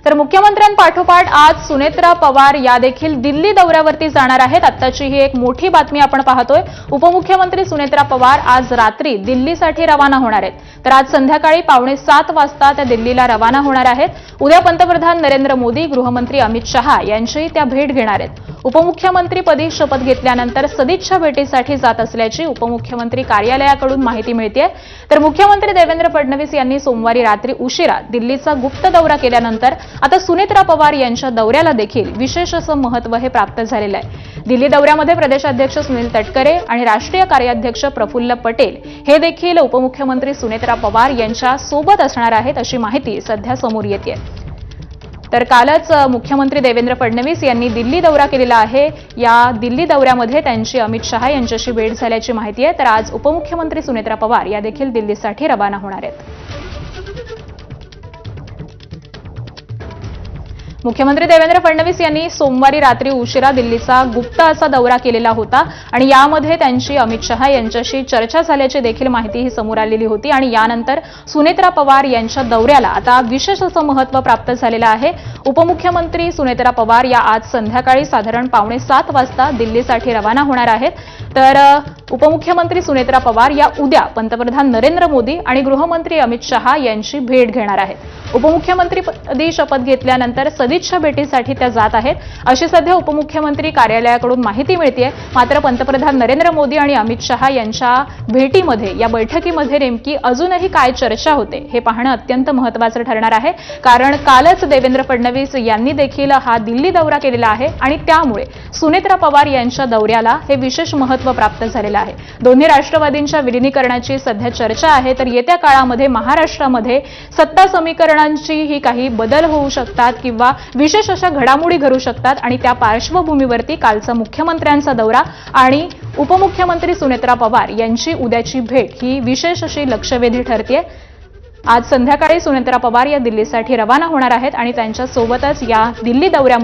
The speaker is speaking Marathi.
तर मुख्यमंत्र्यांपाठोपाठ आज सुनेत्रा पवार या देखील दिल्ली दौऱ्यावरती जाणार आहेत। आत्ताची ही एक मोठी बातमी आपण पाहतोय। उपमुख्यमंत्री सुनेत्रा पवार आज रात्री दिल्लीसाठी रवाना होणार आहेत। तर आज संध्याकाळी 7:15 वाजता त्या दिल्लीला रवाना होणार आहेत। उद्या पंतप्रधान नरेंद्र मोदी, गृहमंत्री अमित शहा यांची त्या भेट घेणार आहेत। उपमुख्यमंत्रीपदी शपथ घेतल्यानंतर सदिच्छा भेटीसाठी जात असल्याची उपमुख्यमंत्री कार्यालयाकडून माहिती मिळतेय। तर मुख्यमंत्री देवेंद्र फडणवीस यांनी सोमवारी रात्री उशिरा दिल्लीचा गुप्त दौरा केल्यानंतर आता सुनेत्रा पवार यांच्या दौऱ्याला देखील विशेष असं महत्त्व हे प्राप्त झालेलं आहे। दिल्ली दौऱ्यामध्ये प्रदेशाध्यक्ष सुनील तटकरे आणि राष्ट्रीय कार्याध्यक्ष प्रफुल्ल पटेल हे देखील उपमुख्यमंत्री सुनेत्रा पवार यांच्या सोबत असणार आहेत, अशी माहिती सध्या समोर येते। तर कालच मुख्यमंत्री देवेंद्र फडणवीस यांनी दिल्ली दौरा केलेला आहे। या दिल्ली दौऱ्यामध्ये त्यांची अमित शहा यांच्याशी भेट झाल्याची माहिती आहे। तर आज उपमुख्यमंत्री सुनेत्रा पवार या देखील दिल्लीसाठी रवाना होणार आहेत। मुख्यमंत्री देवेंद्र फडणवीस यांनी सोमवारी रात्री उशिरा दिल्लीचा गुप्त असा दौरा केलेला होता आणि यामध्ये त्यांची अमित शहा यांच्याशी चर्चा झाल्याची देखील माहितीही समोर आलेली होती आणि यानंतर सुनेत्रा पवार यांच्या दौऱ्याला आता विशेष असं महत्त्व प्राप्त झालेलं आहे। उपमुख्यमंत्री सुनेत्रा पवार या आज संध्याकाळी साधारण 7:15 वाजता दिल्लीसाठी रवाना होणार आहेत। तर उपमुख्यमंत्री सुनेत्रा पवार या उद्या पंतप्रधान नरेंद्र मोदी आणि गृहमंत्री अमित शहा यांची भेट घेणार आहेत। उपमुख्यमंत्रीपदी शपथ घेतल्यानंतर सदिच्छा भेटीसाठी त्या जात आहेत, अशी सध्या उपमुख्यमंत्री कार्यालयाकडून माहिती मिळतेय। मात्र पंतप्रधान नरेंद्र मोदी आणि अमित शहा यांच्या भेटीमध्ये, या बैठकीमध्ये नेमकी अजूनही काय चर्चा होते हे पाहणं अत्यंत महत्त्वाचं ठरणार आहे। कारण कालच देवेंद्र फडणवीस यांनी देखील हा दिल्ली दौरा केलेला आहे आणि त्यामुळे सुनेत्रा पवार यांच्या दौऱ्याला हे विशेष महत्त्व प्राप्त झालेलं आहे। दोन्ही राष्ट्रवादींच्या विलिनीकरणाची सध्या चर्चा आहे। तर येत्या काळामध्ये महाराष्ट्रामध्ये सत्ता समीकरणांची ही काही बदल होऊ शकतात किंवा विशेष अशा घडामोडी घडू शकतात आणि त्या पार्श्वभूमीवरती कालचा मुख्यमंत्र्यांचा दौरा आणि उपमुख्यमंत्री सुनेत्रा पवार यांची उद्याची भेट ही विशेष अशी लक्षवेधी ठरतेय। आज संध्याकाळी सुनेत्रा पवार या दिल्लीसाठी रवाना होणार आहेत आणि त्यांच्या सोबतच या दिल्ली दौऱ्यामध्ये